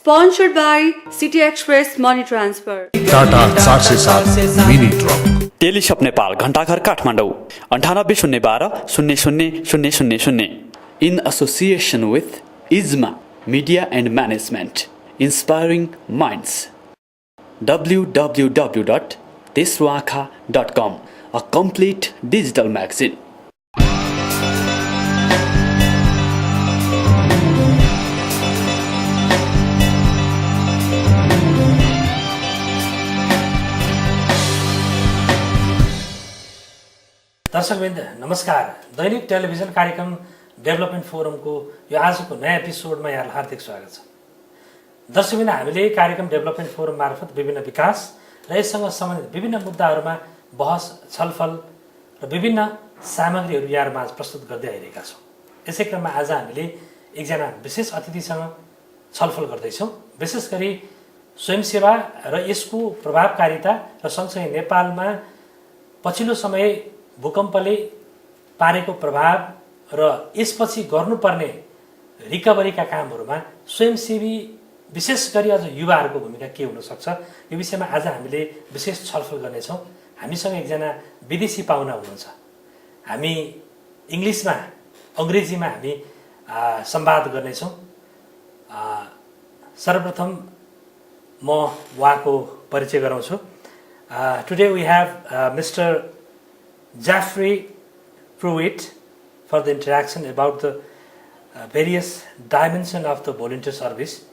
Sponsored by City Express Money Transfer. Tata 407 mini truck. टेलिसप नेपाल घण्टाघर Kathmandu 9801 in association with ISMA Media and Management, inspiring minds. www.teswaka.com, a complete digital magazine. दर्शकवृन्द नमस्कार। दैनिक television कार्यक्रम development फोरमको यो आजको नयाँ एपिसोडमा यहाँलाई हार्दिक स्वागत छ। दर्शकवृन्द, हामीले कार्यक्रम डेभलपमेन्ट फोरम मार्फत विभिन्न विकास र यससँग सम्बन्धित विभिन्न मुद्दाहरूमा बहस छलफल र विभिन्न सामग्रीहरू यहाँहरूमाझ प्रस्तुत गर्दै आइरहेका छौँ। यसै क्रममा आज हामीले एकजना विशेष अतिथिसँग छलफल गर्दैछौँ। विशेष गरी स्वयंसेवा र यसको प्रभावकारिता र सँगसँगै नेपालमा पछिल्लो समय भूकम्पले पारेको प्रभाव र यसपछि गर्नुपर्ने रिकभरीका कामहरूमा स्वयंसेवी विशेष गरी अझ युवाहरूको भूमिका के हुन सक्छ, यो विषयमा आज हामीले विशेष छलफल गर्नेछौँ। हामीसँग एकजना विदेशी पाहुना हुनुहुन्छ। हामी अङ्ग्रेजीमा हामी संवाद गर्नेछौँ। सर्वप्रथम म उहाँको परिचय गराउँछु। Today we have mister Goeffrey prewitt for the interaction about the various dimensions of the volunteer service.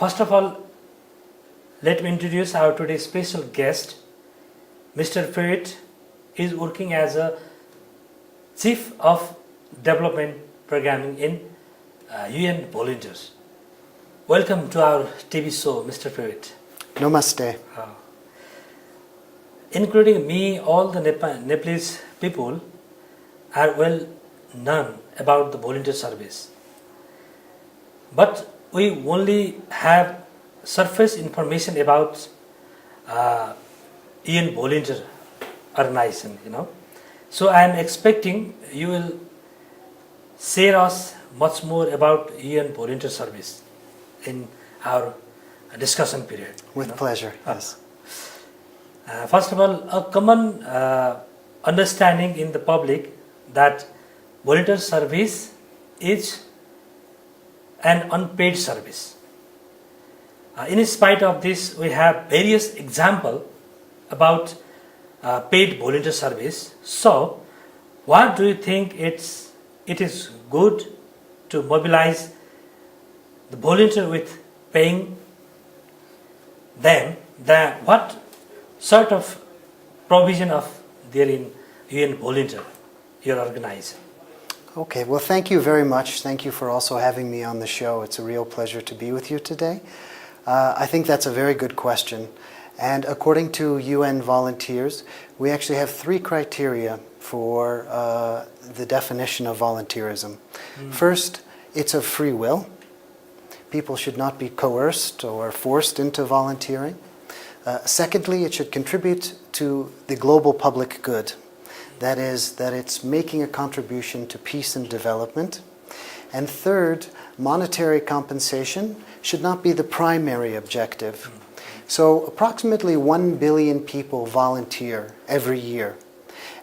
First of all, let me introduce our today's special guest. Mr. Prewitt is working as a Chief of Development Programming in UN Volunteers. Welcome to our TV show, Mr. Prewitt. Namaste. Including me, all the Nepalese people are well known about the volunteer service. But we only have surface information about UN volunteer organization, So I am expecting you will share us much more about UN volunteer service in our discussion period. With pleasure, yes. First of all, a common understanding in the public that volunteer service is an unpaid service. In spite of this, we have various examples about paid volunteer service. So, what do you think it is good to mobilize the volunteer with paying them? What sort of provision of their UN volunteer you're organizing? Okay, well, thank you very much. Thank you for also having me on the show. It's a real pleasure to be with you today. I think that's a very good question. And according to UN volunteers, we actually have 3 criteria for the definition of volunteerism. First, it's of free will. People should not be coerced or forced into volunteering. Secondly, it should contribute to the global public good. That is, that it's making a contribution to peace and development. And third, monetary compensation should not be the primary objective. So approximately 1 billion people volunteer every year.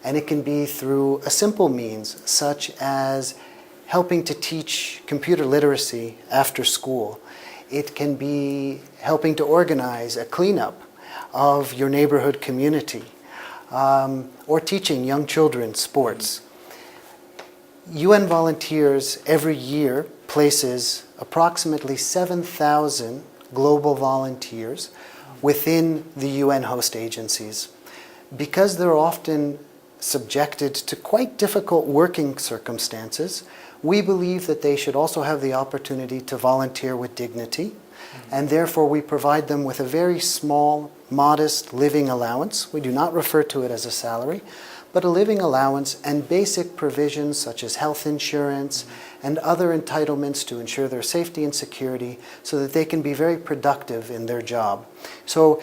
And it can be through a simple means, such as helping to teach computer literacy after school. It can be helping to organize a cleanup of your neighborhood community, or teaching young children sports. UN Volunteers every year places approximately 7,000 global volunteers within the UN host agencies. Because they're often subjected to quite difficult working circumstances, we believe that they should also have the opportunity to volunteer with dignity, and therefore we provide them with a very small, modest living allowance. We do not refer to it as a salary, but a living allowance and basic provisions such as health insurance and other entitlements to ensure their safety and security so that they can be very productive in their job. So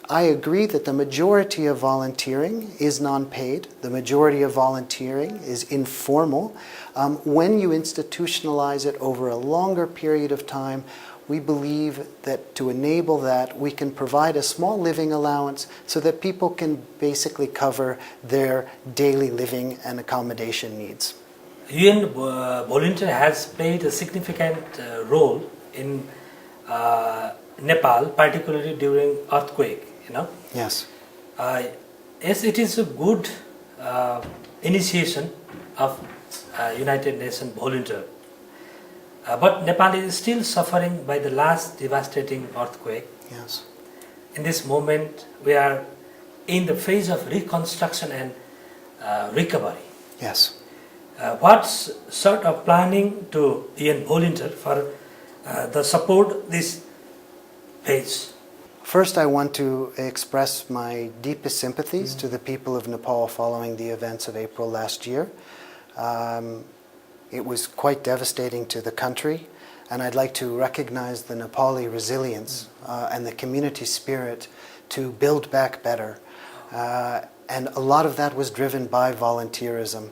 I agree that the majority of volunteering is non-paid. The majority of volunteering is informal. When you institutionalize it over a longer period of time, we believe that to enable that, we can provide a small living allowance so that people can basically cover their daily living and accommodation needs. UN volunteer has played a significant role in Nepal, particularly during earthquake. Yes. Yes, it is a good initiation of United Nations volunteer. But Nepal is still suffering by the last devastating earthquake. Yes. In this moment, we are in the phase of reconstruction and recovery. Yes. What sort of planning to UN volunteer for the support this phase? First, I want to express my deepest sympathies to the people of Nepal following the events of April last year. It was quite devastating to the country, and I'd like to recognize the Nepali resilience and the community spirit to build back better. And a lot of that was driven by volunteerism.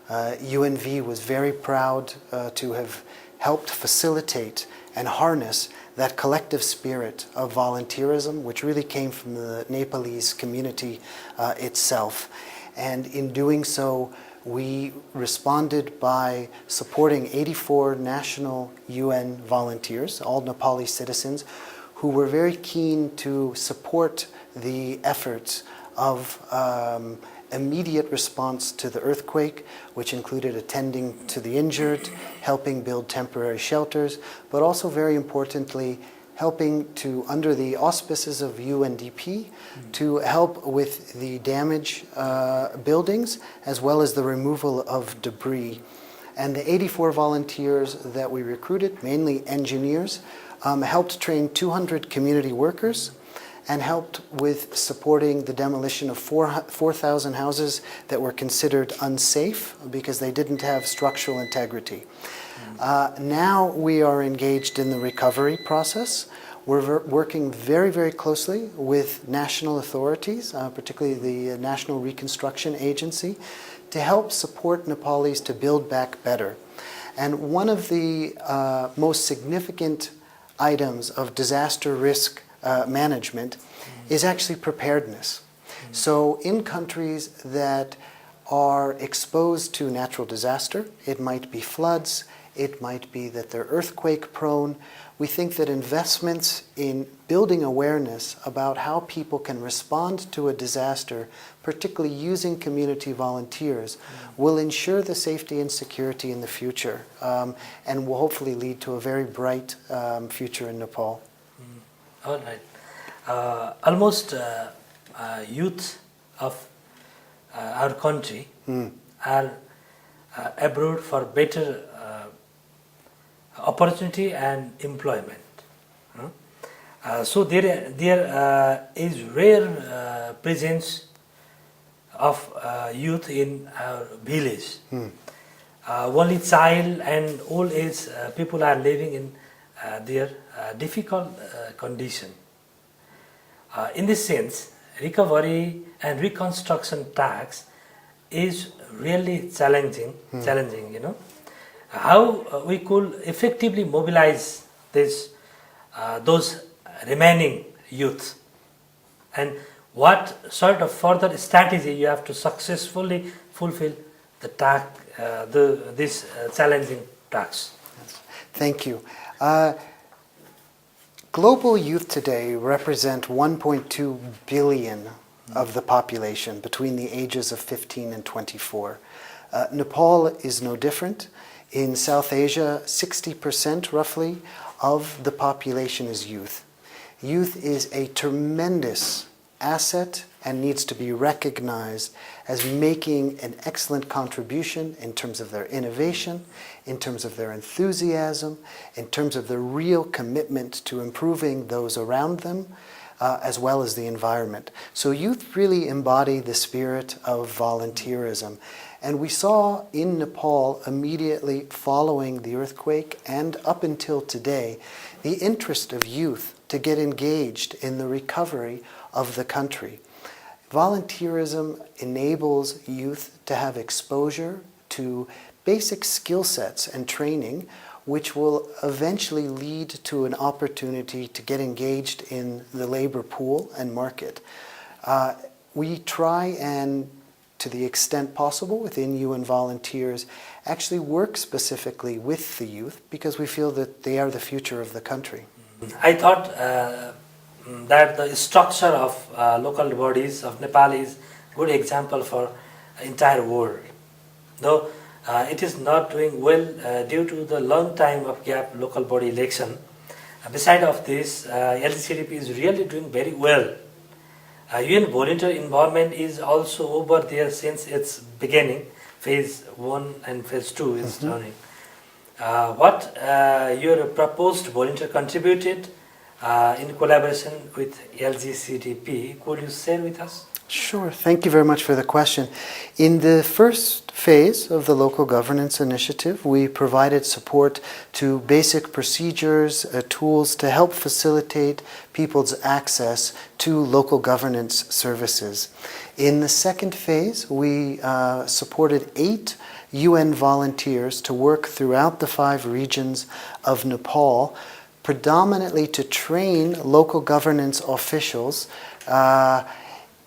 UNV was very proud to have helped facilitate and harness that collective spirit of volunteerism, which really came from the Nepalese community itself. And in doing so, we responded by supporting 84 national UN volunteers, all Nepali citizens, who were very keen to support the efforts of immediate response to the earthquake, which included attending to the injured, helping build temporary shelters, but also very importantly, helping to, under the auspices of UNDP, to help with the damaged buildings as well as the removal of debris. And the 84 volunteers that we recruited, mainly engineers, helped train 200 community workers and helped with supporting the demolition of 4,000 houses that were considered unsafe because they didn't have structural integrity. Now we are engaged in the recovery process. We're working very, very closely with national authorities, particularly the National Reconstruction Agency, to help support Nepalis to build back better. And one of the most significant items of disaster risk management is actually preparedness. So in countries that are exposed to natural disaster, it might be floods, it might be that they're earthquake prone, we think that investments in building awareness about how people can respond to a disaster, particularly using community volunteers, will ensure the safety and security in the future and will hopefully lead to a very bright future in Nepal. All right. Almost youth of our country are abroad for better opportunity and employment. So there is rare presence of youth in our village. Only child and old age people are living in their difficult condition. In this sense, recovery and reconstruction tasks is really challenging, How we could effectively mobilize those remaining youth, and what sort of further strategy you have to successfully fulfill the this challenging tasks? Thank you. Global youth today represent 1.2 billion of the population between the ages of 15 and 24. Nepal is no different. In South Asia, 60% roughly of the population is youth. Youth is a tremendous asset and needs to be recognized as making an excellent contribution in terms of their innovation, in terms of their enthusiasm, in terms of their real commitment to improving those around them, as well as the environment. So youth really embody the spirit of volunteerism. And we saw in Nepal, immediately following the earthquake and up until today, the interest of youth to get engaged in the recovery of the country. Volunteerism enables youth to have exposure to basic skill sets and training which will eventually lead to an opportunity to get engaged in the labor pool and market. We try and, to the extent possible within UN Volunteers, actually work specifically with the youth because we feel that they are the future of the country. I thought that the structure of local bodies of Nepal is good example for entire world. Though it is not doing well due to the long time of gap local body election. Beside of this, LGCDP is really doing very well. UN volunteer involvement is also over there since its beginning. Phase 1 and Phase 2 is running. What your proposed volunteer contributed in collaboration with LGCDP, could you share with us? Sure. Thank you very much for the question. In the first phase of the Local Governance Initiative, we provided support to basic procedures, tools to help facilitate people's access to local governance services. In the second phase, we supported 8 UN volunteers to work throughout the 5 regions of Nepal, predominantly to train local governance officials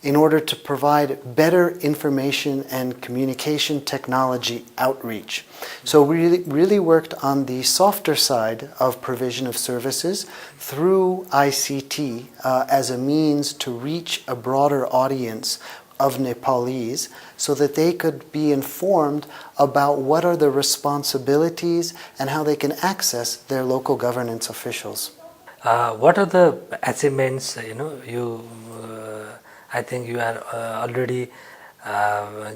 in order to provide better information and communication technology outreach. So we really worked on the softer side of provision of services through ICT as a means to reach a broader audience of Nepalese so that they could be informed about what are the responsibilities and how they can access their local governance officials. What are the achievements, I think you are already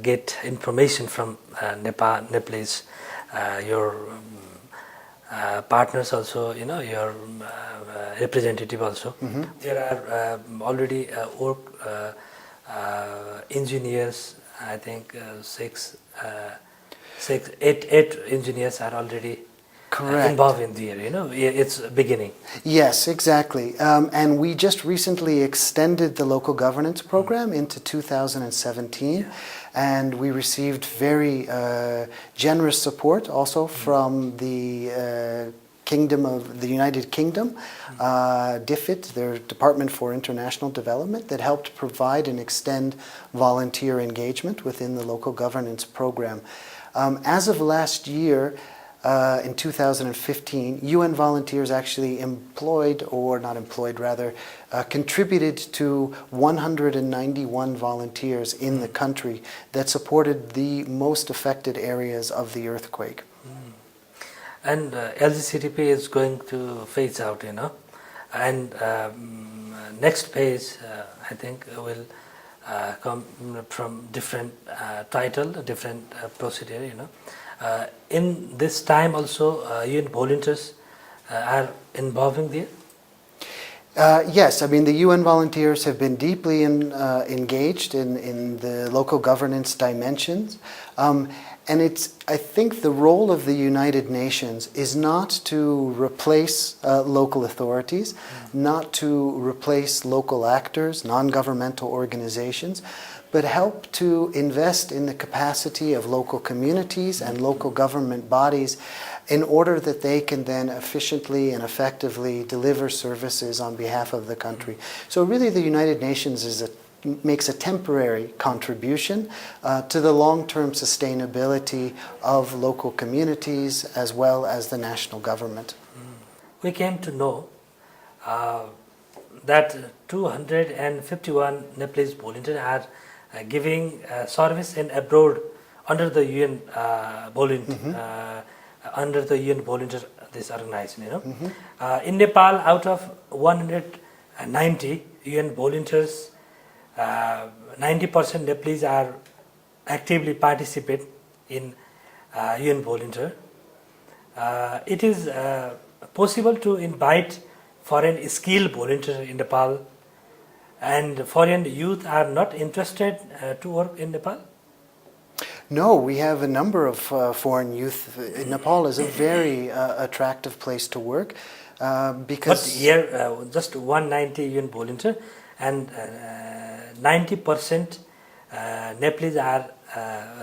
get information from Nepalese, your partners also, your representative also. There are already engineers, I think 8 engineers are already involved in the area, it's beginning. Yes, exactly. And we just recently extended the local governance program into 2017, and we received very generous support also from the Kingdom of the United Kingdom, DFID, their Department for International Development, that helped provide and extend volunteer engagement within the local governance program. As of last year, in 2015, UN volunteers actually contributed to 191 volunteers in the country that supported the most affected areas of the earthquake. And LGCDP is going to phase out, and next phase, I think, will come from different title, different procedure, in this time also, UN volunteers are involving there? Yes, I mean the UN volunteers have been deeply engaged in the local governance dimensions. And I think the role of the United Nations is not to replace local authorities, not to replace local actors, non-governmental organizations, but help to invest in the capacity of local communities and local government bodies in order that they can then efficiently and effectively deliver services on behalf of the country. So really the United Nations makes a temporary contribution to the long-term sustainability of local communities as well as the national government. We came to know that 251 Nepalese volunteers are giving service in abroad under the UN volunteer this organization. In Nepal, out of 190 UN volunteers, 90% Nepalese are actively participate in UN volunteer. It is possible to invite foreign skilled volunteers in Nepal, and foreign youth are not interested to work in Nepal? No, we have a number of foreign youth. Nepal is a very attractive place to work because... But here, just 190 UN volunteer and 90% Nepalese are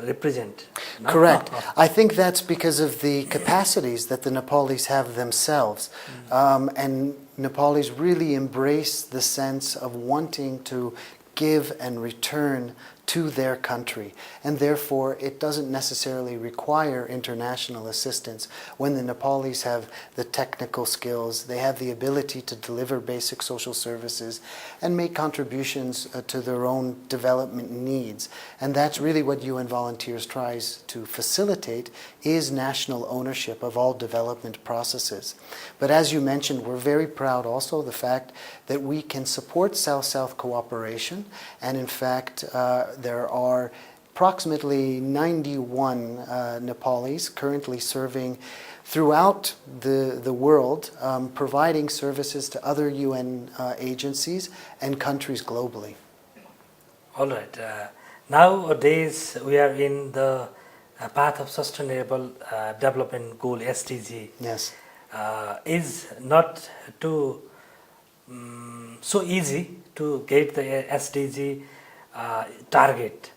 represent. No? Correct. I think that's because of the capacities that the Nepalis have themselves. And Nepalis really embrace the sense of wanting to give and return to their country. And therefore, it doesn't necessarily require international assistance. When the Nepalis have the technical skills, they have the ability to deliver basic social services and make contributions to their own development needs. And that's really what UN Volunteers tries to facilitate, is national ownership of all development processes. But as you mentioned, we're very proud also of the fact that we can support South-South cooperation, and in fact, there are approximately 91 Nepalis currently serving throughout the world, providing services to other UN agencies and countries globally. All right. Nowadays, we are in the path of sustainable development goal, SDG. Yes. Is not too so easy to get the SDG target.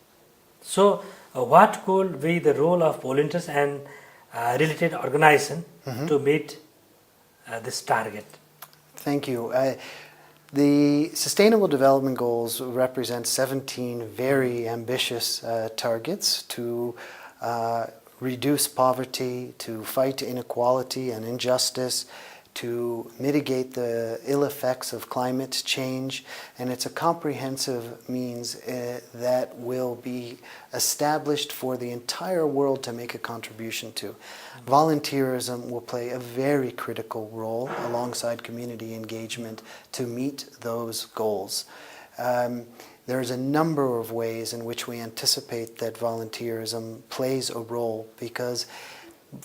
So, what could be the role of volunteers and related organization to meet this target? Thank you. The Sustainable Development Goals represent 17 very ambitious targets to reduce poverty, to fight inequality and injustice, to mitigate the ill effects of climate change, and it's a comprehensive means that will be established for the entire world to make a contribution to. Volunteerism will play a very critical role alongside community engagement to meet those goals. There's a number of ways in which we anticipate that volunteerism plays a role, because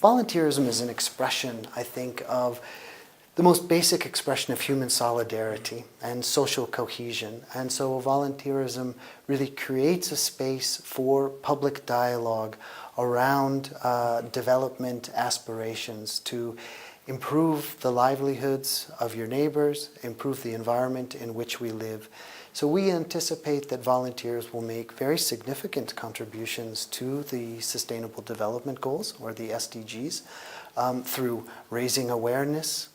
volunteerism is an expression, I think, of the most basic expression of human solidarity and social cohesion. And so volunteerism really creates a space for public dialogue around development aspirations to improve the livelihoods of your neighbors, improve the environment in which we live. So we anticipate that volunteers will make very significant contributions to the Sustainable Development Goals, or the SDGs, through raising awareness,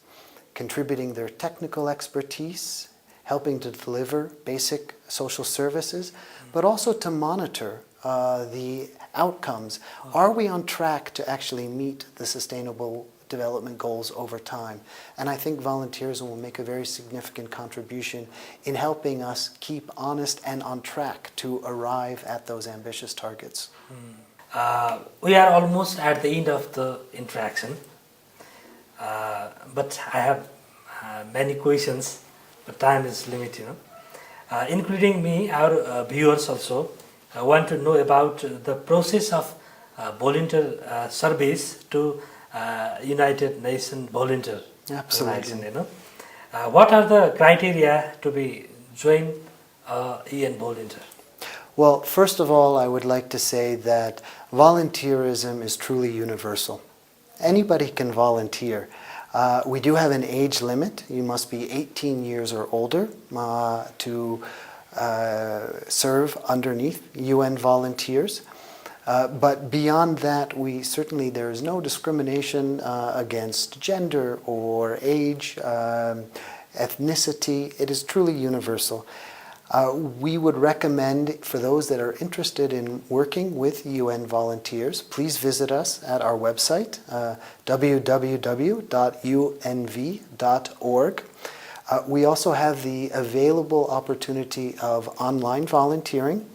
contributing their technical expertise, helping to deliver basic social services, but also to monitor the outcomes. Are we on track to actually meet the Sustainable Development Goals over time? And I think volunteerism will make a very significant contribution in helping us keep honest and on track to arrive at those ambitious targets. We are almost at the end of the interaction. But I have many questions, but time is limited. Including me, our viewers also want to know about the process of volunteer service to United Nations volunteer. Absolutely. What are the criteria to be joined UN volunteer? Well, first of all, I would like to say that volunteerism is truly universal. Anybody can volunteer. We do have an age limit. You must be 18 years or older to serve underneath UN volunteers. But beyond that, there is no discrimination against gender or age, ethnicity. It is truly universal. We would recommend, for those that are interested in working with UN volunteers, please visit us at our website, www.unv.org. We also have the available opportunity of online volunteering.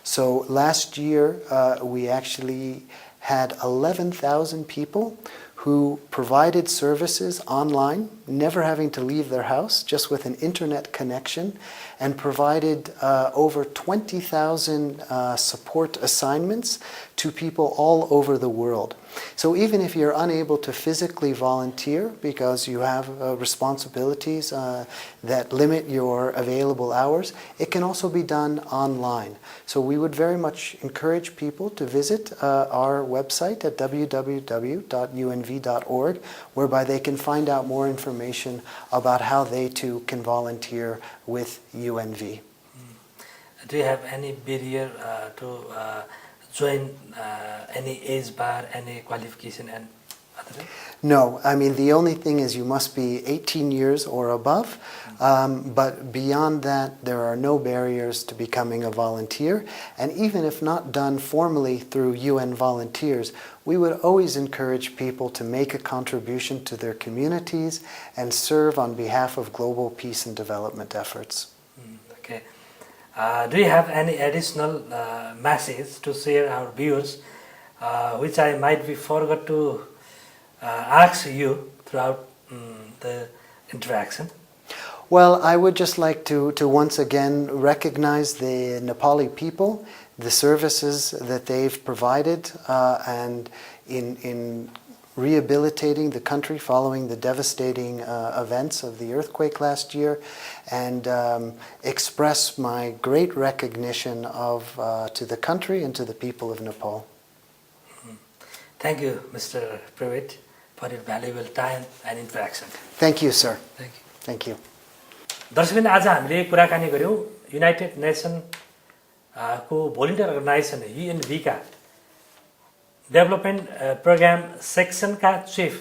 So last year, we actually had 11,000 people who provided services online, never having to leave their house, just with an internet connection, and provided over 20,000 support assignments to people all over the world. So even if you're unable to physically volunteer because you have responsibilities that limit your available hours, it can also be done online. So we would very much encourage people to visit our website at www.unv.org, whereby they can find out more information about how they too can volunteer with UNV. Do you have any barrier to join any age bar, any qualification and other? No, I mean, the only thing is you must be 18 years or above, but beyond that, there are no barriers to becoming a volunteer. And even if not done formally through UN volunteers, we would always encourage people to make a contribution to their communities and serve on behalf of global peace and development efforts. Okay. Do you have any additional message to share our viewers, which I might be forgot to ask you throughout the interaction? Well, I would just like to once again recognize the Nepali people, the services that they've provided, and in rehabilitating the country following the devastating events of the earthquake last year, and express my great recognition to the country and to the people of Nepal. Thank you, Mr. Prewitt, for your valuable time and interaction. Thank you, sir. Thank you. Thank you. दर्शकबिन आज हामीले कुराकानी गऱ्यौँ United nation को volunteer organisation UNV का development programme सेक्सनका chief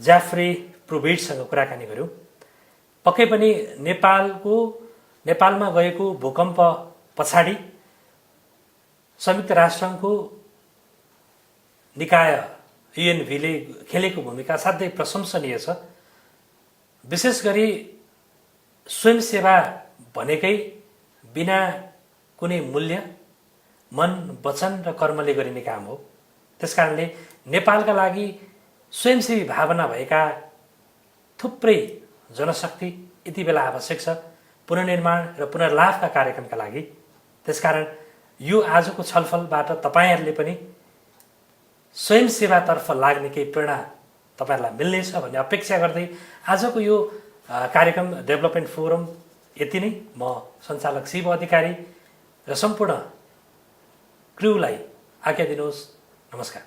Jefri प्रुविटसँग कुराकानी गऱ्यौँ। पक्कै पनि नेपालमा गएको भूकम्प पछाडि संयुक्त राष्ट्रको निकाय UNVले खेलेको भूमिका साध्यै प्रशंसनीय छ। विशेष गरी स्वयंसेवा भनेकै बिना कुनै मूल्य मन वचन र कर्मले गरिने काम हो। त्यसकारणले नेपालका लागि स्वयंसेवी भावना भएका थुप्रै जनशक्ति यति बेला आवश्यक छ पुनर्निर्माण र पुनर्लाभका कार्यक्रमका लागि। त्यसकारण यो आजको छलफलबाट तपाईहरुले पनि स्वयंसेवातर्फ लाग्ने केही प्रेरणा तपाईहरुलाई मिल्नेछ भन्ने अपेक्षा गर्दै आजको यो कार्यक्रम डेभलपमेन्ट फोरम यति नै। म सञ्चालक शिव अधिकारी र सम्पूर्ण क्रूलाई आज्ञा दिनुहोस्। नमस्कार।